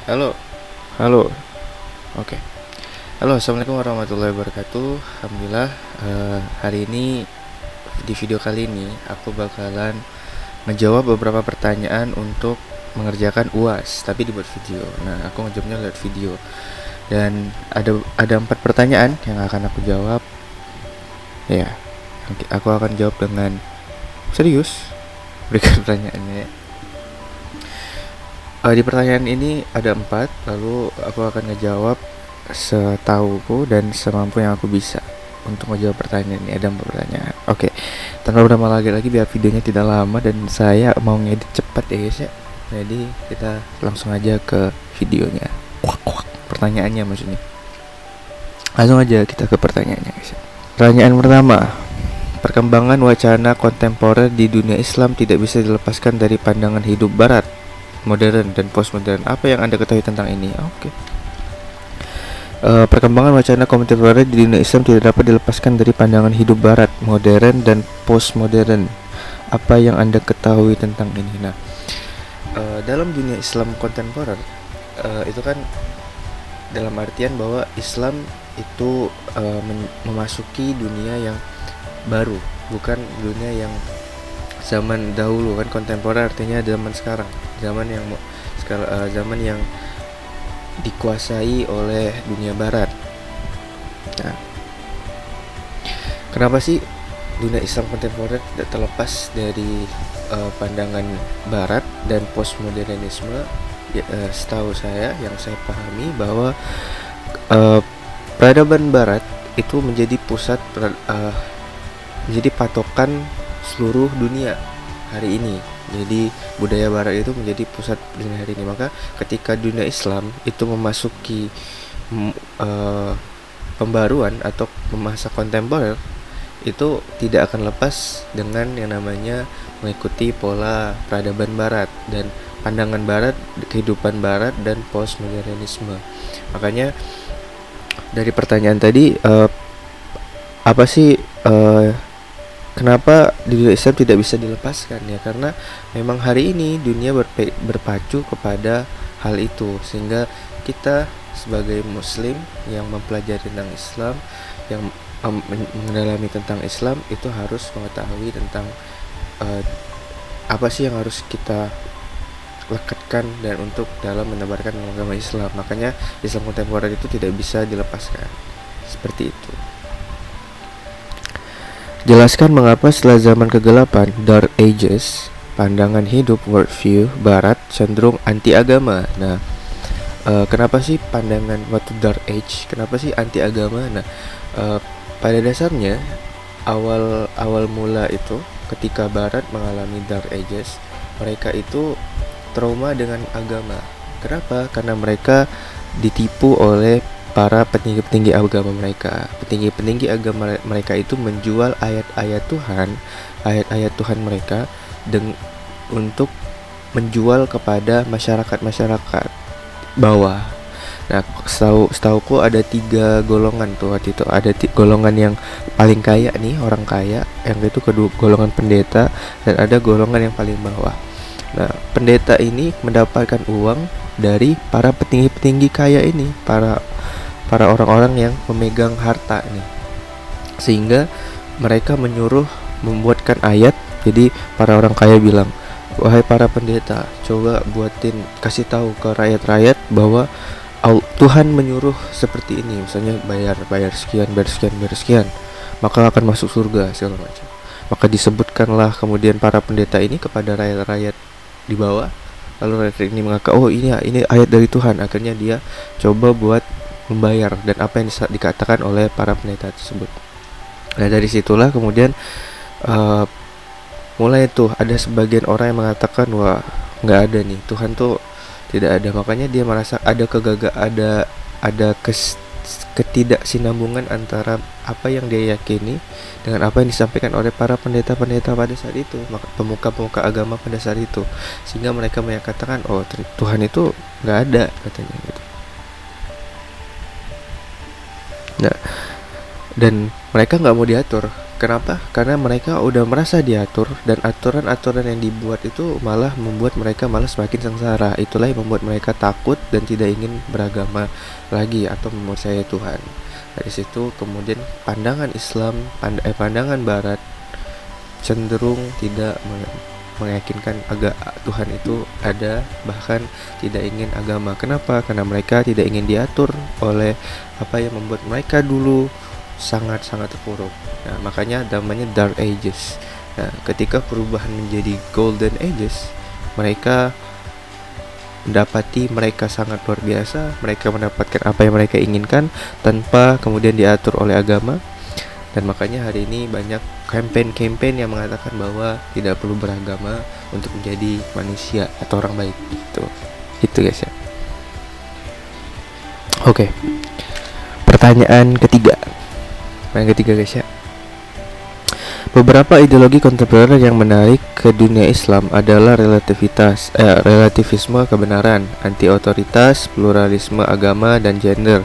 Halo, halo, oke. Halo, assalamualaikum warahmatullahi wabarakatuh. Alhamdulillah, hari ini di video kali ini aku bakalan menjawab beberapa pertanyaan untuk mengerjakan UAS, tapi dibuat video. Nah, aku ngejawabnya lewat video. Dan ada 4 pertanyaan yang akan aku jawab. Ya, aku akan jawab dengan serius. Berikan pertanyaannya ya. Di pertanyaan ini ada 4, lalu aku akan ngejawab setauku dan semampu yang aku bisa untuk menjawab pertanyaan ini. Ada 4 pertanyaan. Oke, tanpa berlama lagi biar videonya tidak lama dan saya mau ngedit cepat ya guys ya. Jadi kita langsung aja ke videonya. Pertanyaannya maksudnya. Langsung aja kita ke pertanyaannya guys ya. Pertanyaan pertama. Perkembangan wacana kontemporer di dunia Islam tidak bisa dilepaskan dari pandangan hidup Barat, modern dan postmodern. Apa yang Anda ketahui tentang ini? Oke. Perkembangan wacana kontemporer di dunia Islam tidak dapat dilepaskan dari pandangan hidup Barat, modern dan postmodern. Apa yang Anda ketahui tentang ini? Nah, dalam dunia Islam kontemporer itu kan dalam artian bahwa Islam itu memasuki dunia yang baru, bukan dunia yang zaman dahulu. Kan kontemporer artinya zaman sekarang, zaman yang dikuasai oleh dunia barat. Nah, kenapa sih dunia Islam kontemporer tidak terlepas dari pandangan barat dan postmodernisme? Ya, setahu saya, yang saya pahami bahwa peradaban barat itu menjadi menjadi patokan seluruh dunia hari ini. Jadi budaya barat itu menjadi pusat dunia hari ini. Maka ketika dunia Islam itu memasuki pembaruan atau masa kontemporer, itu tidak akan lepas dengan yang namanya mengikuti pola peradaban barat dan pandangan barat, kehidupan barat dan postmodernisme. Makanya dari pertanyaan tadi, apa sih kenapa di dunia Islam tidak bisa dilepaskan ya? Karena memang hari ini dunia berpacu kepada hal itu, sehingga kita sebagai muslim yang mempelajari tentang Islam, yang mendalami tentang Islam, itu harus mengetahui tentang apa sih yang harus kita lekatkan dan untuk dalam menebarkan agama Islam. Makanya Islam kontemporer itu tidak bisa dilepaskan. Seperti itu. Jelaskan mengapa setelah zaman kegelapan Dark Ages, pandangan hidup worldview Barat cenderung anti agama. Nah, kenapa sih pandangan waktu Dark Age? Kenapa sih anti agama? Nah, pada dasarnya awal mula itu ketika Barat mengalami Dark Ages, mereka itu trauma dengan agama. Kenapa? Karena mereka ditipu oleh para petinggi-petinggi agama mereka. Petinggi-petinggi agama mereka itu menjual ayat-ayat Tuhan mereka untuk menjual kepada masyarakat bawah. Nah, setauku ada 3 golongan tuh waktu itu. Ada golongan yang paling kaya nih, orang kaya, yang itu kedua golongan pendeta, dan ada golongan yang paling bawah. Nah, pendeta ini mendapatkan uang dari para petinggi-petinggi kaya ini, para orang-orang yang memegang harta nih, sehingga mereka menyuruh membuatkan ayat. Jadi para orang kaya bilang, wahai para pendeta, coba kasih tahu ke rakyat-rakyat bahwa Tuhan menyuruh seperti ini, misalnya bayar sekian, maka akan masuk surga segala macam. Maka disebutkanlah kemudian para pendeta ini kepada rakyat-rakyat di bawah, lalu rakyat ini mengaku, oh ini ayat dari Tuhan. Akhirnya dia coba buat membayar, dan apa yang dikatakan oleh para pendeta tersebut. Nah, dari situlah kemudian mulai tuh ada sebagian orang yang mengatakan, wah, nggak ada nih, Tuhan tuh tidak ada. Makanya dia merasa ada ketidaksinambungan antara apa yang dia yakini dengan apa yang disampaikan oleh para pendeta-pendeta pada saat itu, pemuka-pemuka agama pada saat itu, sehingga mereka mengatakan, oh, Tuhan itu nggak ada, katanya gitu. Nah, dan mereka nggak mau diatur Kenapa? Karena mereka udah merasa diatur, dan aturan-aturan yang dibuat itu malah membuat mereka malah semakin sengsara. Itulah yang membuat mereka takut dan tidak ingin beragama lagi atau mempercayai Tuhan. Dari situ kemudian pandangan Islam, pandangan Barat cenderung tidak meyakinkan Tuhan itu ada, bahkan tidak ingin agama. Kenapa? Karena mereka tidak ingin diatur oleh apa yang membuat mereka dulu sangat-sangat terpuruk. Nah, makanya namanya Dark Ages. Nah, ketika perubahan menjadi Golden Ages, mereka mendapati mereka sangat luar biasa. Mereka mendapatkan apa yang mereka inginkan tanpa kemudian diatur oleh agama. Dan makanya hari ini banyak campaign-campaign yang mengatakan bahwa tidak perlu beragama untuk menjadi manusia atau orang baik. Itu guys ya. Oke. Pertanyaan ketiga. Yang ketiga guys ya. Beberapa ideologi kontemporer yang menarik ke dunia Islam adalah relativisme kebenaran, anti-otoritas, pluralisme agama, dan gender.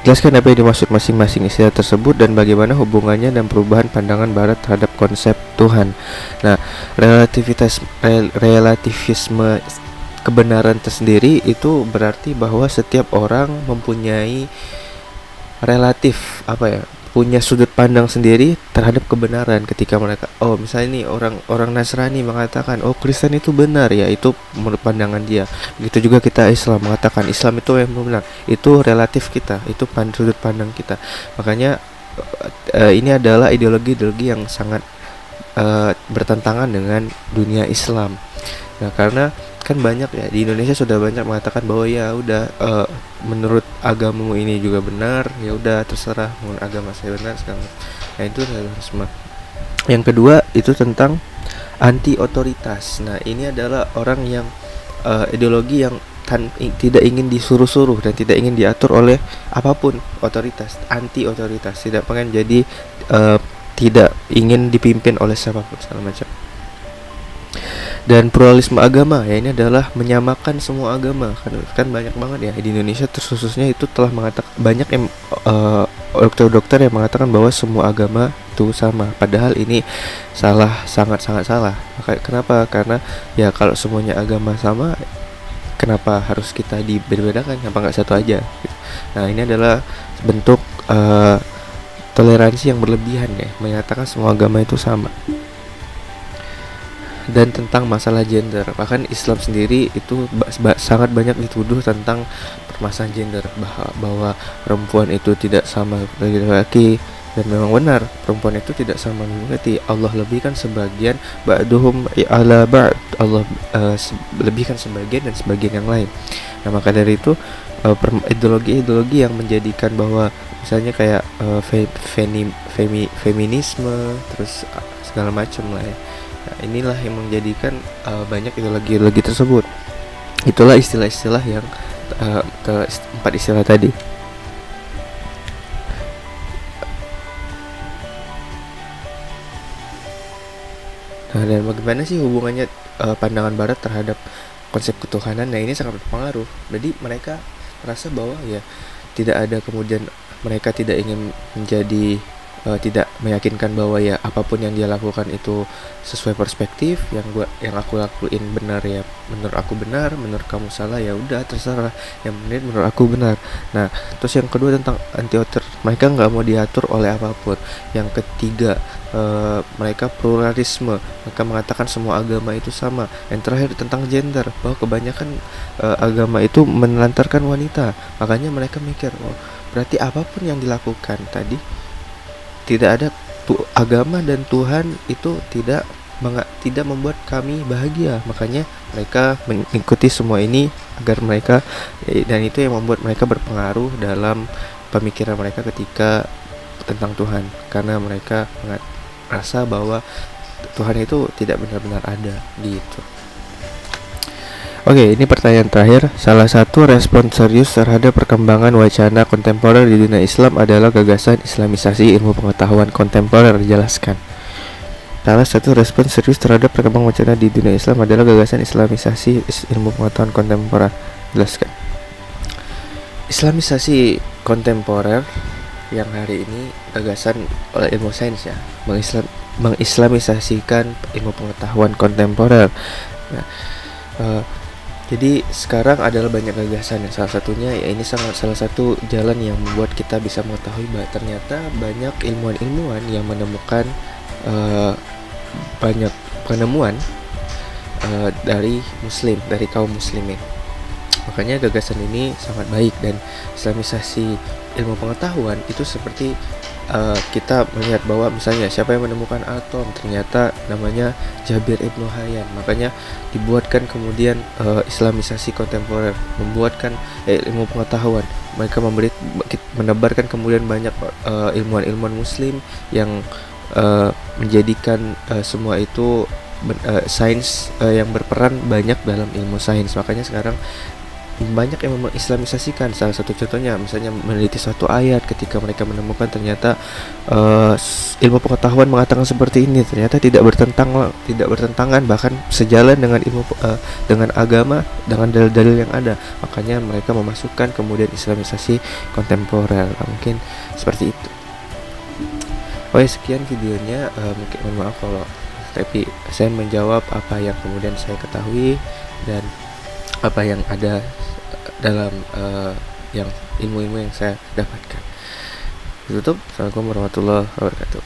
Jelaskan apa yang dimaksud masing-masing istilah tersebut dan bagaimana hubungannya dan perubahan pandangan Barat terhadap konsep Tuhan. Nah, relativisme kebenaran tersendiri itu berarti bahwa setiap orang mempunyai punya sudut pandang sendiri terhadap kebenaran. Ketika mereka misalnya nih orang Nasrani mengatakan Kristen itu benar, ya itu menurut pandangan dia. Begitu juga kita Islam mengatakan Islam itu yang benar. Itu relatif kita, itu sudut pandang kita. Makanya ini adalah ideologi yang sangat bertentangan dengan dunia Islam. Nah, karena kan banyak ya di Indonesia sudah banyak mengatakan bahwa ya udah menurut agamamu ini juga benar, ya udah terserah menurut agama saya benar segala. Nah, itu relativisme. Yang kedua itu tentang anti otoritas. Nah, ini adalah orang yang ideologi yang tidak ingin disuruh-suruh dan tidak ingin diatur oleh apapun otoritas, anti otoritas, tidak pengen jadi tidak ingin dipimpin oleh siapapun segala macam. Dan pluralisme agama, ya ini adalah menyamakan semua agama. Kan banyak banget ya di Indonesia khususnya itu telah mengatakan banyak yang dokter-dokter yang mengatakan bahwa semua agama itu sama, padahal ini sangat-sangat salah. Kenapa? Karena ya kalau semuanya agama sama, kenapa harus kita dibedakan? Kenapa nggak satu aja? Nah, ini adalah bentuk toleransi yang berlebihan ya, menyatakan semua agama itu sama. Dan tentang masalah gender, bahkan Islam sendiri itu sangat banyak dituduh tentang permasalahan gender, bahwa perempuan itu tidak sama dengan laki-laki. Dan memang benar, perempuan itu tidak sama dengan laki-laki. Allah lebihkan sebagian, ba'duhum ala ba'd, Allah lebihkan sebagian dan sebagian yang lain. Nah, maka dari itu ideologi yang menjadikan bahwa misalnya kayak feminisme terus segala macam lah ya. Nah, inilah yang menjadikan banyak ideologi tersebut. Itulah istilah-istilah yang keempat istilah tadi. Nah, dan bagaimana sih hubungannya pandangan Barat terhadap konsep ketuhanan? Nah, ini sangat berpengaruh. Jadi mereka merasa bahwa ya tidak ada, kemudian mereka tidak ingin menjadi tidak meyakinkan bahwa ya apapun yang dia lakukan itu sesuai perspektif, yang aku lakuin benar ya menurut aku benar, menurut kamu salah ya udah terserah, yang penting menurut aku benar. Nah, terus yang kedua tentang anti-otor, mereka nggak mau diatur oleh apapun. Yang ketiga mereka pluralisme, mereka mengatakan semua agama itu sama. Yang terakhir tentang gender, bahwa kebanyakan agama itu menelantarkan wanita. Makanya mereka mikir berarti apapun yang dilakukan tadi tidak ada agama dan Tuhan itu tidak membuat kami bahagia. Makanya mereka mengikuti semua ini agar mereka, dan itu yang membuat mereka berpengaruh dalam pemikiran mereka ketika tentang Tuhan, karena mereka merasa bahwa Tuhan itu tidak benar-benar ada gitu. Oke, ini pertanyaan terakhir. Salah satu respon serius terhadap perkembangan wacana kontemporer di dunia Islam adalah gagasan Islamisasi ilmu pengetahuan kontemporer. Jelaskan. Salah satu respon serius terhadap perkembangan wacana di dunia Islam adalah gagasan Islamisasi ilmu pengetahuan kontemporer. Jelaskan. Islamisasi kontemporer yang hari ini gagasan oleh ilmu sains ya, mengislamisasikan ilmu pengetahuan kontemporer. Nah, eh, jadi sekarang adalah banyak gagasan ya. Salah satunya ya ini salah satu jalan yang membuat kita bisa mengetahui bahwa ternyata banyak ilmuwan-ilmuwan yang menemukan banyak penemuan dari kaum muslimin. Makanya gagasan ini sangat baik, dan islamisasi ilmu pengetahuan itu seperti kita melihat bahwa misalnya siapa yang menemukan atom, ternyata namanya Jabir Ibnu Hayyan. Makanya dibuatkan kemudian islamisasi kontemporer, membuatkan ilmu pengetahuan. Mereka menebarkan kemudian banyak ilmuwan-ilmuwan muslim yang menjadikan semua itu sains yang berperan banyak dalam ilmu sains. Makanya sekarang banyak yang mengislamisasikan. Salah satu contohnya misalnya meneliti suatu ayat, ketika mereka menemukan ternyata ilmu pengetahuan mengatakan seperti ini, ternyata tidak bertentangan, bahkan sejalan dengan dengan agama, dengan dalil-dalil yang ada. Makanya mereka memasukkan kemudian islamisasi kontemporer. Mungkin seperti itu. Oke, sekian videonya. Mungkin mohon maaf kalau tapi saya menjawab apa yang kemudian saya ketahui dan apa yang ada dalam yang ilmu-ilmu yang saya dapatkan. Tutup. Assalamualaikum warahmatullahi wabarakatuh.